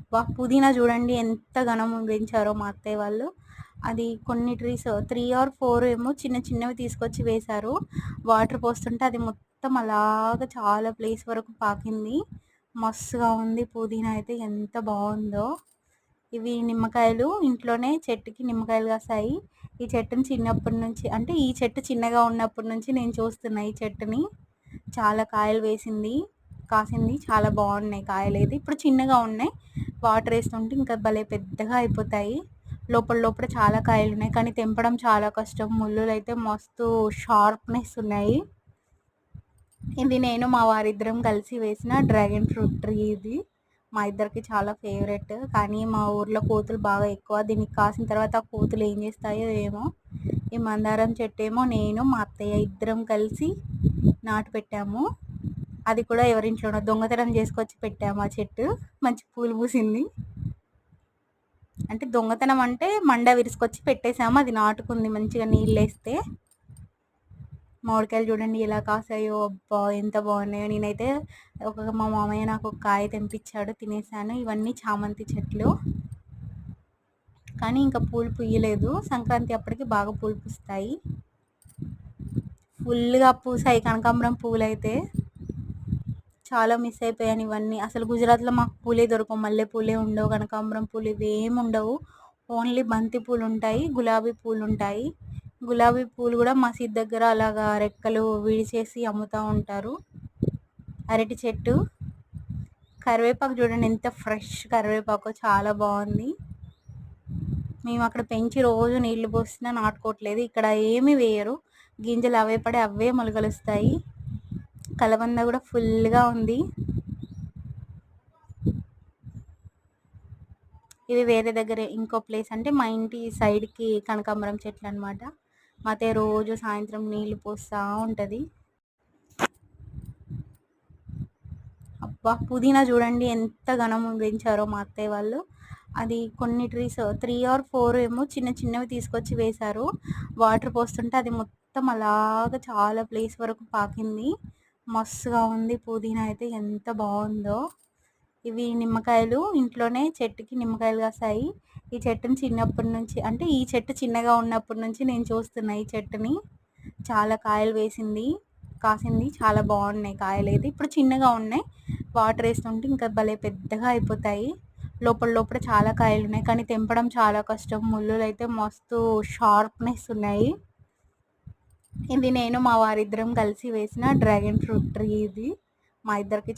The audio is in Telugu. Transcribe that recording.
అబ్బా! పుదీనా చూడండి ఎంత ఘనం పెంచారో మా అత్తయ్య వాళ్ళు. అది కొన్ని ట్రీస్ 3 ఆర్ 4 ఏమో చిన్న చిన్నవి తీసుకొచ్చి వేశారు. వాటర్ పోస్తుంటే అది మొత్తం అలాగా చాలా ప్లేస్ వరకు పాకింది. మస్తుగా ఉంది పుదీనా అయితే ఎంత బావుందో. ఇవి నిమ్మకాయలు ఇంట్లోనే చెట్టుకి నిమ్మకాయలు కాసాయి. ఈ చెట్టుని చిన్నప్పటి నుంచి అంటే ఈ చెట్టు చిన్నగా ఉన్నప్పటి నుంచి నేను చూస్తున్నా ఈ చెట్టుని. చాలా కాయలు కాసింది. చాలా బాగున్నాయి కాయలైతే. ఇప్పుడు చిన్నగా ఉన్నాయి. వాటర్ వేస్తుంటే ఇంకా భలే పెద్దగా అయిపోతాయి. లోపల లోపల చాలా కాయలున్నాయి. కానీ తెంపడం చాలా కష్టం. ముళ్ళులైతే మస్తు షార్ప్‌నెస్ ఉన్నాయి. ఇది నేను మా వారిద్దరం కలిసి వేసిన డ్రాగన్ ఫ్రూట్ ట్రీ ఇది. మా ఇద్దరికి చాలా ఫేవరెట్. కానీ మా ఊర్లో కోతులు బాగా ఎక్కువ. దీనికి కాసిన తర్వాత ఆ కోతులు ఏం చేస్తాయో ఏమో. ఈ మందారం చెట్టేమో నేను మా అత్తయ్య ఇద్దరం కలిసి నాటు పెట్టాము. అది కూడా ఎవరింట్లోనో దొంగతనం చేసుకొచ్చి పెట్టాము ఆ చెట్టు. మంచి పూలు పూసింది. అంటే దొంగతనం అంటే మండ విరుసుకొచ్చి పెట్టేసాము. అది నాటుకుంది మంచిగా నీళ్ళేస్తే. మామిడికాయలు చూడండి ఎలా కాసాయో. అబ్బా! ఎంత బాగున్నాయో. నేనైతే మా మామయ్య నాకు ఒక కాయ తెంపించాడు, తినేసాను. ఇవన్నీ చామంతి చెట్లు. కానీ ఇంకా పూలు పూయలేదు. సంక్రాంతి అప్పటికి బాగా పూలు పూస్తాయి. ఫుల్గా పూసాయి కనకాంబరం పూలైతే. చాలా మిస్ అయిపోయాను ఇవన్నీ. అసలు గుజరాత్లో మాకు పూలే దొరకవు. మల్లె పూలే ఉండవు, కనకాంబరం పూలు ఇవేమి ఉండవు. ఓన్లీ బంతి పూలు ఉంటాయి, గులాబీ పూలు ఉంటాయి. గులాబీ పూలు కూడా మసీద్ దగ్గర అలాగా రెక్కలు విడిచేసి అమ్ముతూ ఉంటారు. అరటి చెట్టు, కరివేపాకు చూడండి ఎంత ఫ్రెష్ కరివేపాకు, చాలా బాగుంది. మేము అక్కడ పెంచి రోజు నీళ్లు పోసినా నాటుకోవట్లేదు. ఇక్కడ ఏమి వేయరు, గింజలు అవే పడి అవే మొలకలుస్తాయి. కలబంద కూడా ఫుల్గా ఉంది. ఇది వేరే దగ్గర ఇంకో ప్లేస్, అంటే మా ఇంటి సైడ్కి కనకాంబరం చెట్లు అనమాట. మా అత్తయ్య రోజు సాయంత్రం నీళ్లు పోస్తూ ఉంటుంది. అబ్బా! పుదీనా చూడండి ఎంత ఘనం పెంచారో మా అత్తయ్య వాళ్ళు. అది కొన్ని ట్రీస్ 3 ఆర్ 4 ఏమో చిన్న చిన్నవి తీసుకొచ్చి వేశారు. వాటర్ పోస్తుంటే అది మొత్తం అలాగా చాలా ప్లేస్ వరకు పాకింది. మస్తుగా ఉంది పుదీనా అయితే ఎంత బాగుందో. ఇవి నిమ్మకాయలు ఇంట్లోనే చెట్టుకి నిమ్మకాయలు కాసాయి. ఈ చెట్టుని చిన్నప్పటి నుంచి అంటే ఈ చెట్టు చిన్నగా ఉన్నప్పటి నుంచి నేను చూస్తున్నా ఈ చెట్టుని. చాలా కాయలు కాసింది. చాలా బాగున్నాయి కాయలైతే. ఇప్పుడు చిన్నగా ఉన్నాయి. వాటర్ వేస్తుంటే ఇంకా భలే పెద్దగా అయిపోతాయి. లోపల లోపల చాలా కాయలున్నాయి. కానీ తెంపడం చాలా కష్టం. ముళ్ళులైతే మస్తు షార్ప్‌నెస్ ఉన్నాయి. ఇది నేను మా వారిద్దరం కలిసి వేసిన డ్రాగన్ ఫ్రూట్ ట్రీ ఇది. మా ఇద్దరికి